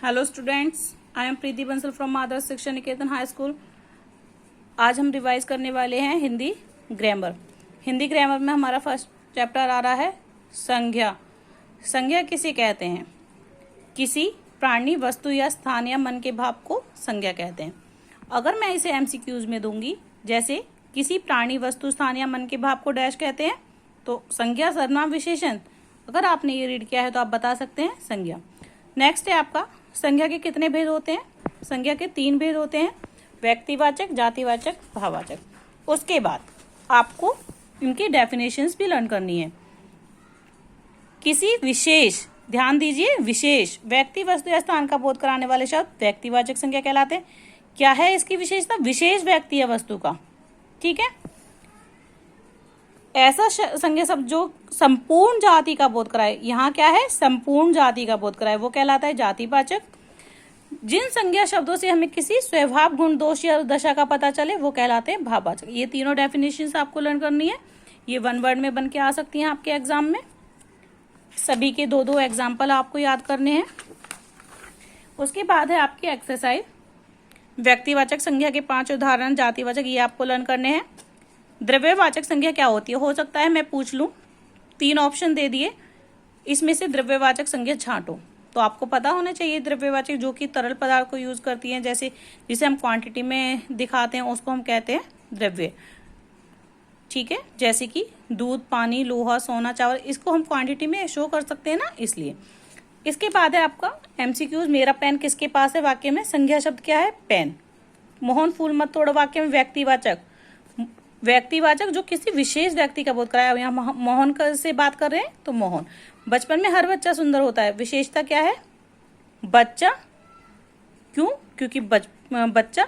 Hello students, I am Preeti Bansal from Adarsh Shiksha Niketan high school. आज हम revise करने वाले हैं हिंदी ग्रामर। हिंदी ग्रामर में हमारा फर्स्ट चैप्टर आ रहा है संज्ञा। संज्ञा किसे कहते हैं? किसी प्राणी, वस्तु या स्थान या मन के भाव को संज्ञा कहते हैं। अगर मैं इसे एमसीक्यूज में दूंगी, जैसे किसी प्राणी, वस्तु, स्थान या मन के भाव को डैश कहते हैं, तो संज्ञा, सर्वनाम, विशेषण। अगर आपने ये रीड किया है तो आप बता सकते हैं संज्ञा। नेक्स्ट है आपका संज्ञा के कितने भेद होते हैं? संज्ञा के 3 भेद होते हैं, व्यक्तिवाचक, जातिवाचक, भाववाचक। उसके बाद आपको इनकी डेफिनेशंस भी लर्न करनी है। किसी विशेष, ध्यान दीजिए, विशेष व्यक्ति, वस्तु या स्थान का बोध कराने वाले शब्द व्यक्तिवाचक संज्ञा कहलाते हैं। क्या है इसकी विशेषता? विशेष व्यक्ति या वस्तु का, ठीक है। ऐसा संज्ञा शब्द जो संपूर्ण जाति का बोध कराए, यहाँ क्या है, संपूर्ण जाति का बोध कराए, वो कहलाता है जातिवाचक। जिन संज्ञा शब्दों से हमें किसी स्वभाव, गुण, दोष या दशा का पता चले, वो कहलाते हैं भाववाचक। ये तीनों डेफिनेशन आपको लर्न करनी है। ये 1 वर्ड में बन के आ सकती हैं आपके एग्जाम में। सभी के 2-2 एग्जाम्पल आपको याद करने हैं। उसके बाद है आपकी एक्सरसाइज, व्यक्तिवाचक संज्ञा के 5 उदाहरण, जातिवाचक, ये आपको लर्न करने हैं। द्रव्यवाचक संज्ञा क्या होती है? हो सकता है मैं पूछ लूं, 3 ऑप्शन दे दिए, इसमें से द्रव्यवाचक संज्ञा छांटो। तो आपको पता होना चाहिए द्रव्यवाचक जो कि तरल पदार्थ को यूज करती हैं, जैसे जिसे हम क्वांटिटी में दिखाते हैं उसको हम कहते हैं द्रव्य, ठीक है। जैसे कि दूध, पानी, लोहा, सोना, चावल, इसको हम क्वांटिटी में शो कर सकते हैं ना, इसलिए। इसके बाद है आपका एमसीक्यूज, मेरा पेन किसके पास है वाक्य में? संज्ञा शब्द क्या है? पेन। मोहन फूल मत तोड़ो वाक्य में व्यक्तिवाचक। व्यक्तिवाचक जो किसी विशेष व्यक्ति का बोध कराया, यहाँ मोहन से बात कर रहे हैं तो मोहन। बचपन में हर बच्चा सुंदर होता है, विशेषता क्या है? बच्चा। क्यों? क्योंकि बच्चा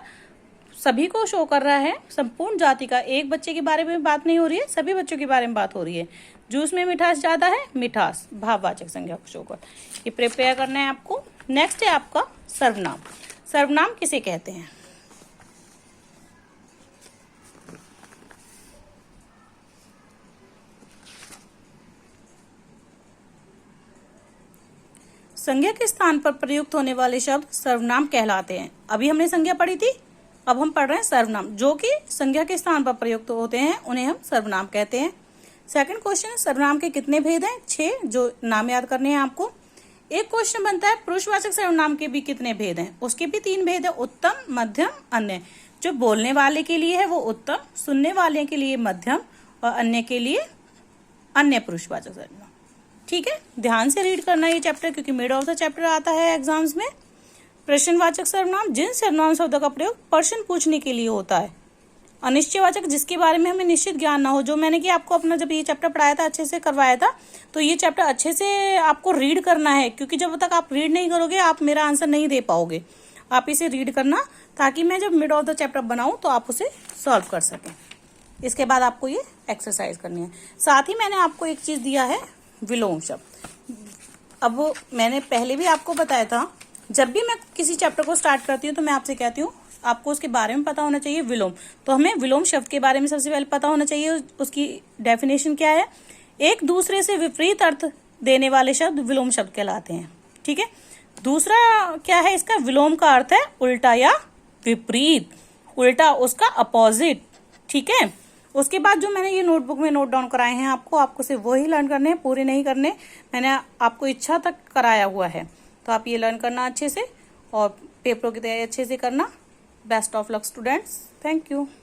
सभी को शो कर रहा है, संपूर्ण जाति का। एक बच्चे के बारे में बात नहीं हो रही है, सभी बच्चों के बारे में बात हो रही है। जूस में मिठास ज्यादा है, मिठास, भाववाचक संज्ञा को शो कर। ये प्रिपेयर करना है आपको। नेक्स्ट है आपका सर्वनाम। सर्वनाम किसे कहते हैं? संज्ञा के स्थान पर प्रयुक्त होने वाले शब्द सर्वनाम कहलाते हैं। अभी हमने संज्ञा पढ़ी थी, अब हम पढ़ रहे हैं सर्वनाम। जो कि संज्ञा के स्थान पर प्रयुक्त होते हैं उन्हें हम सर्वनाम कहते हैं। सेकंड क्वेश्चन, सर्वनाम के कितने भेद हैं? 6, जो नाम याद करने हैं आपको। एक क्वेश्चन बनता है पुरुषवाचक सर्वनाम के भी कितने भेद हैं? उसके भी 3 भेद है, उत्तम, मध्यम, अन्य। जो बोलने वाले के लिए है वो उत्तम, सुनने वाले के लिए मध्यम और अन्य के लिए अन्य पुरुषवाचक सर्वनाम, ठीक है। ध्यान से रीड करना ये चैप्टर, क्योंकि मिड ऑफ द चैप्टर आता है एग्जाम्स में। प्रश्नवाचक सर्वनाम, जिन सर्वनाम शब्दों का प्रयोग प्रश्न पूछने के लिए होता है। अनिश्चयवाचक, जिसके बारे में हमें निश्चित ज्ञान ना हो। जो मैंने कि आपको अपना जब ये चैप्टर पढ़ाया था, अच्छे से करवाया था, तो ये चैप्टर अच्छे से आपको रीड करना है, क्योंकि जब तक आप रीड नहीं करोगे आप मेरा आंसर नहीं दे पाओगे। आप इसे रीड करना, ताकि मैं जब मिड ऑफ द चैप्टर बनाऊं तो आप उसे सॉल्व कर सकें। इसके बाद आपको ये एक्सरसाइज करनी है। साथ ही मैंने आपको एक चीज दिया है, विलोम शब्द। अब मैंने पहले भी आपको बताया था, जब भी मैं किसी चैप्टर को स्टार्ट करती हूँ तो मैं आपसे कहती हूँ आपको उसके बारे में पता होना चाहिए, विलोम। तो हमें विलोम शब्द के बारे में सबसे पहले पता होना चाहिए, उसकी डेफिनेशन क्या है। एक दूसरे से विपरीत अर्थ देने वाले शब्द विलोम शब्द कहलाते हैं, ठीक है। दूसरा क्या है इसका? विलोम का अर्थ है उल्टा या विपरीत, उल्टा, उसका अपोजिट, ठीक है। उसके बाद जो मैंने ये नोटबुक में नोट डाउन कराए हैं आपको सिर्फ वही लर्न करने हैं, पूरे नहीं करने। मैंने आपको इच्छा तक कराया हुआ है, तो आप ये लर्न करना अच्छे से और पेपरों की तैयारी अच्छे से करना। Best of luck students, thank you.